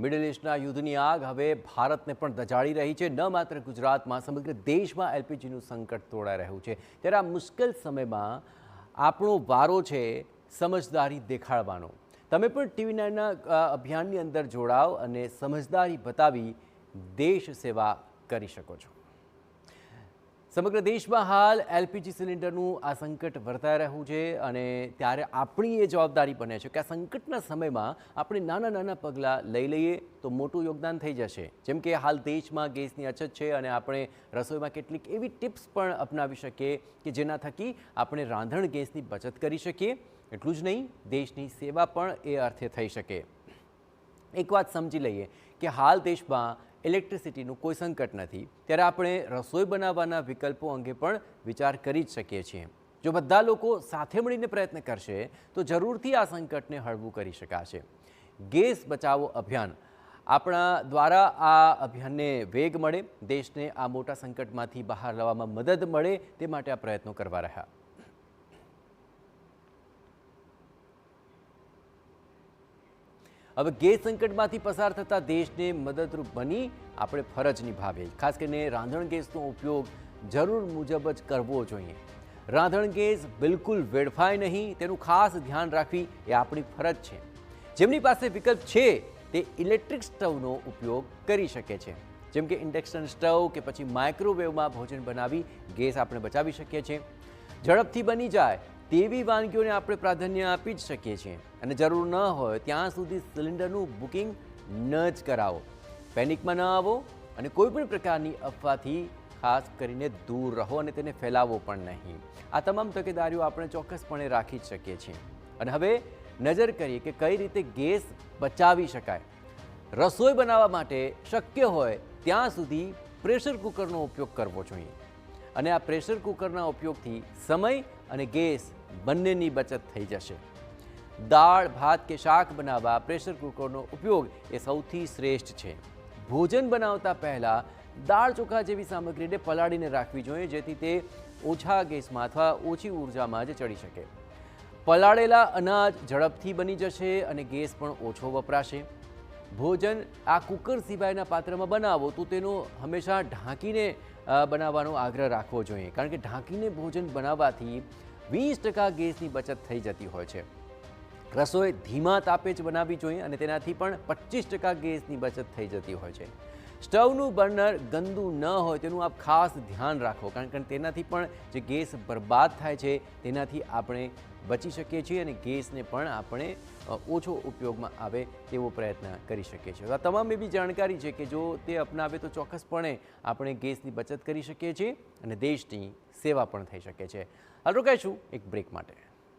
Middle ઈસ્ટના યુદ્ધની આગ હવે ભારતને પણ દજાડી રહી છે। ન માત્ર ગુજરાતમાં, સમગ્ર દેશમાં એલપીજીનું સંકટ તોડાઈ રહ્યું છે। ત્યારે આ મુશ્કેલ સમયમાં આપણો વારો છે સમજદારી દેખાડવાનો। તમે પણ TV9ના અભિયાનની અંદર જોડાઓ અને સમજદારી બતાવી દેશ સેવા કરી શકો છો। સમગ્ર દેશમાં હાલ એલપીજી સિલિન્ડરનું આ સંકટ વર્તાઈ રહ્યું છે અને ત્યારે આપણી એ જવાબદારી બને છે કે આ સંકટના સમયમાં આપણે નાના નાના પગલાં લઈ લઈએ તો મોટું યોગદાન થઈ જશે। જેમ કે હાલ દેશમાં ગેસની અછત છે અને આપણે રસોઈમાં કેટલીક એવી ટિપ્સ પણ અપનાવી શકીએ કે જેના થકી આપણે રાંધણ ગેસની બચત કરી શકીએ। એટલું જ નહીં, દેશની સેવા પણ એ અર્થે થઈ શકે। એક વાત સમજી લઈએ કે હાલ દેશમાં ઇલેક્ટ્રિસિટીનું કોઈ સંકટ નથી, ત્યારે આપણે રસોઈ બનાવવાના વિકલ્પો અંગે પણ વિચાર કરી જ શકીએ છીએ। જો બધા લોકો સાથે મળીને પ્રયત્ન કરશે તો જરૂરથી આ સંકટને હળવું કરી શકાશે। ગેસ બચાવો અભિયાન આપણા દ્વારા આ અભિયાનને વેગ મળે, દેશને આ મોટા સંકટમાંથી બહાર લાવવામાં મદદ મળે તે માટે આ પ્રયત્નો કરવા રહ્યા। હવે ગેસ સંકટમાંથી પસાર થતા દેશને મદદરૂપ બની આપણે ફરજ નિભાવીએ। ખાસ કરીને રાંધણ ગેસનો ઉપયોગ જરૂર મુજબ જ કરવો જોઈએ। રાંધણ ગેસ બિલકુલ વેડફાય નહીં, તેનું ખાસ ધ્યાન રાખવી એ આપણી ફરજ છે। જેમની પાસે વિકલ્પ છે તે ઇલેક્ટ્રિક સ્ટવનો ઉપયોગ કરી શકે છે, જેમ કે ઇન્ડક્શન સ્ટવ કે પછી માઇક્રોવેવમાં ભોજન બનાવી ગેસ આપણે બચાવી શકીએ છીએ। ઝડપથી બની જાય તેવી વાનગીઓને આપણે પ્રાધાન્ય આપી જ શકીએ છીએ અને જરૂર ન હોય ત્યાં સુધી સિલિન્ડરનું બુકિંગ ન જ કરાવો। પેનિકમાં ન આવો અને કોઈ પણ પ્રકારની અફવાથી ખાસ કરીને દૂર રહો અને તેને ફેલાવો પણ નહીં। આ તમામ તકેદારીઓ આપણે ચોક્કસપણે રાખી જ શકીએ છીએ। અને હવે નજર કરીએ કે કઈ રીતે ગેસ બચાવી શકાય। રસોઈ બનાવવા માટે શક્ય હોય ત્યાં સુધી પ્રેશર કુકરનો ઉપયોગ કરવો જોઈએ અને આ પ્રેશર કુકરના ઉપયોગથી સમય અને ગેસ બંનેની બચત થઈ જશે। દાળ, ભાત કે શાક બનાવવા પ્રેશર કુકરનો ઉપયોગ એ સૌથી શ્રેષ્ઠ છે। ભોજન બનાવતા પહેલાં દાળ ચોખા જેવી સામગ્રીને પલાળીને રાખવી જોઈએ, જેથી તે ઓછા ગેસમાં અથવા ઓછી ઉર્જામાં જ ચડી શકે। પલાળેલા અનાજ ઝડપથી બની જશે અને ગેસ પણ ઓછો વપરાશે। ભોજન આ કુકર સિવાયના પાત્રમાં બનાવો તો તેનો હંમેશા ઢાંકીને બનાવવાનો આગ્રહ રાખવો જોઈએ, કારણ કે ઢાંકીને ભોજન બનાવવાથી 20% ગેસની બચત થઈ જતી હોય છે। રસોઈ ધીમા તાપે જ બનાવવી જોઈએ અને તેનાથી પણ 25% ગેસની બચત થઈ જતી હોય છે। સ્ટવનું બર્નર ગંદુ ન હોય તેનું આપ ખાસ ધ્યાન રાખો, કારણ કે તેનાથી પણ જે ગેસ બરબાદ થાય છે તેનાથી આપણે બચી શકીએ છીએ અને ગેસને પણ આપણે ઓછો ઉપયોગમાં આવે તેવો પ્રયત્ન કરી શકીએ છીએ। આ તમામ એવી જાણકારી છે કે જો તે અપનાવે તો ચોક્કસપણે આપણે ગેસની બચત કરી શકીએ છીએ અને દેશની સેવા પણ થઈ શકે છે। હાલ રોકાઈશું એક બ્રેક માટે।